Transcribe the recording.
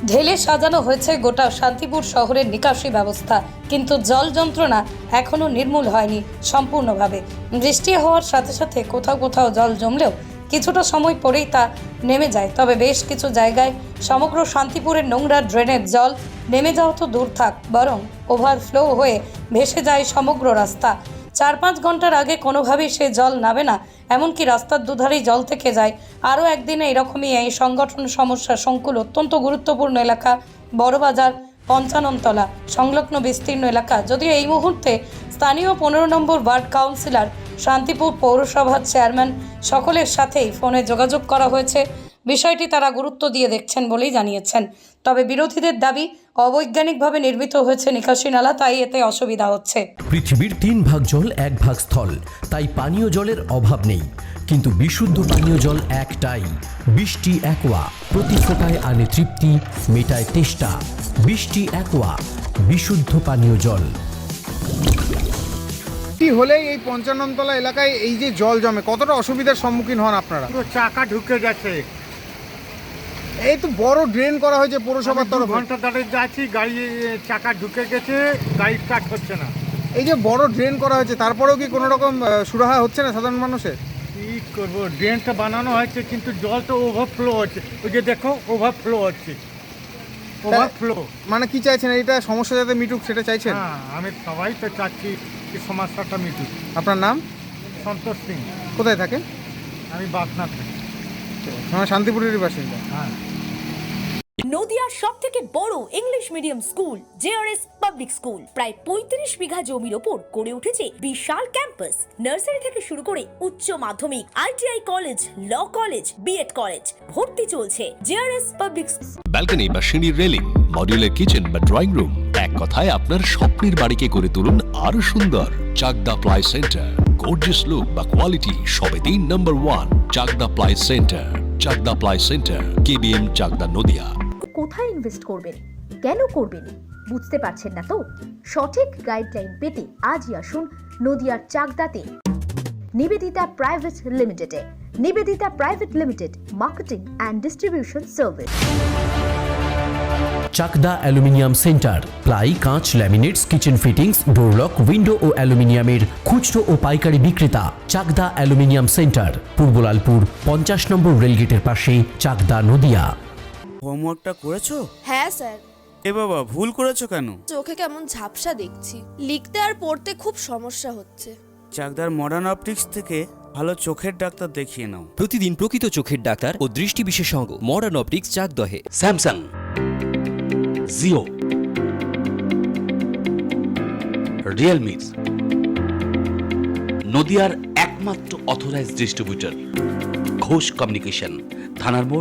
ঢেলে সাজানো হয়েছে গোটা শান্তিপুর শহরের নিকাশি ব্যবস্থা, কিন্তু জল যন্ত্রণা এখনও নির্মূল হয়নি সম্পূর্ণভাবে। বৃষ্টি হওয়ার সাথে সাথে কোথাও কোথাও জল জমলেও কিছুটা সময় পরেই তা নেমে যায়। তবে বেশ কিছু জায়গায় সমগ্র শান্তিপুরের নোংরা ড্রেনের জল নেমে যাওয়া তো দূর থাক, বরং ওভারফ্লো হয়ে ভেসে যায় সমগ্র রাস্তা। 4-5 ঘন্টার আগে কোনোভাবেই সে জল নামে না, এমনকি রাস্তার দুধারেই জল থেকে যায়। আরও একদিনে এরকমই এই সংগঠন সমস্যা সংকুল অত্যন্ত গুরুত্বপূর্ণ এলাকা বড়বাজার 55তলা সংলগ্ন বিস্তীর্ণ এলাকা। যদিও এই মুহূর্তে স্থানীয় 15 নম্বর ওয়ার্ড কাউন্সিলর, শান্তিপুর পৌরসভার চেয়ারম্যান সকলের সাথেই ফোনে যোগাযোগ করা হয়েছে। বিষয়টি তারা গুরুত্ব দিয়ে দেখছেন বলেই জানিয়েছেন। তবে বিরোধীদের দাবি, অবৈজ্ঞানিকভাবে নির্মিত হয়েছে নিকাশি নালা, তাই এতে অসুবিধা হচ্ছে। পৃথিবীর 3 ভাগ জল 1 ভাগ স্থল, তাই পানীয় জলের অভাব নেই। কিন্তু বিশুদ্ধ পানীয় জল একটাই, বৃষ্টি অ্যাকোয়া। প্রতি ফোঁটায় আনে তৃপ্তি, মেটায় তেষ্টা। বৃষ্টি অ্যাকোয়া, বিশুদ্ধ পানীয় জল। কি হলেই এই 55তলা এলাকায় এই যে জল জমে, কতটা অসুবিধার সম্মুখীন হন আপনারা? পুরো চাকা ঢুকে গেছে। এই তো বড় ড্রেন করা হয়েছে পৌরসভার আমি 2 তরফে। ঘন্টা দাঁড়িয়ে যাচ্ছি, গাড়ি চাকা ঢুকে গেছে, গাড়ি স্টার্ট হচ্ছে না। এই যে বড় ড্রেন করা হয়েছে, তারপরেও কি কোনো রকম সুরাহা হচ্ছে না সাধারণ মানুষের? কি করবো, ড্রেনটা বানানো হয়েছে কিন্তু জল তো ওভারফ্লো হচ্ছে। ওই যে দেখো ওভারফ্লো হচ্ছে, ওভারফ্লো। মানে কি চাইছেন, এটা সমস্যা যাতে মিটুক সেটা চাইছেন? হ্যাঁ, আমি সবাই তো চাচ্ছি কি সমস্যাটা মিটুক। আপনার নাম? সন্তোষ সিং। কোথায় থাকেন? আমি বাগনা থাকি। আমার শান্তিপুরেরই বাসিন্দা। হ্যাঁ। নদিয়ার সবথেকে বড় English medium school JRS public school প্রায় 35 বিঘা জমির ওপর গড়ে উঠেছে বিশাল ক্যাম্পাস। নার্সারি থেকে শুরু করে উচ্চ মাধ্যমিক, ITI college, law college, BEd college, ভর্তি চলছে। জেআরএস পাবলিক ব্যালকনি বা সিঁড়ির রেলিং, মডিউলার কিচেন বা ড্রয়িং রুম, এক কথায় আপনার স্বপ্নের বাড়িকে করে তুলুন আরো সুন্দর। Chakdah ply centre, gorgeous look বা কোয়ালিটি সবেতেই number 1। Chakdah ply centre, Chakdah ply centre, KBM, Chakdah, Nadia. কোথায় ইনভেস্ট করবেন, কেন করবেন বুঝতে পারছেন না তো? সঠিক গাইডলাইন পেতে আজই আসুন নদিয়ার চাকদাতে নিবেদিতা প্রাইভেট লিমিটেডে। Nivedita private limited, marketing and distribution service. Chakdah aluminium centre, ply, কাঁচ, laminates, kitchen fittings, door lock, window ও অ্যালুমিনিয়ামের খুচরো ও পাইকারি বিক্রেতা। Chakdah aluminium centre, Purbalalpur 50 number রেলগেটের পাশে, চাকদা, নদিয়া। হোমওয়ার্কটা করেছো? হ্যাঁ স্যার। এ বাবা, ভুল করেছো কেন? চোখে কেমন ঝাপসা দেখছি, লিখতে আর পড়তে খুব সমস্যা হচ্ছে। চাকদার মডার্ন অপটিক্স থেকে ভালো চোখের ডাক্তার দেখিয়ে নাও। প্রতিদিন প্রকৃত চোখের ডাক্তার ও দৃষ্টি বিশেষজ্ঞ মডার্ন অপটিক্স, চাকদহে। স্যামসাং, জিও, রিয়েলমি, নদিয়ার একমাত্র অথরাইজড ডিস্ট্রিবিউটর ঘোষ কমিউনিকেশন, থানার মোড়,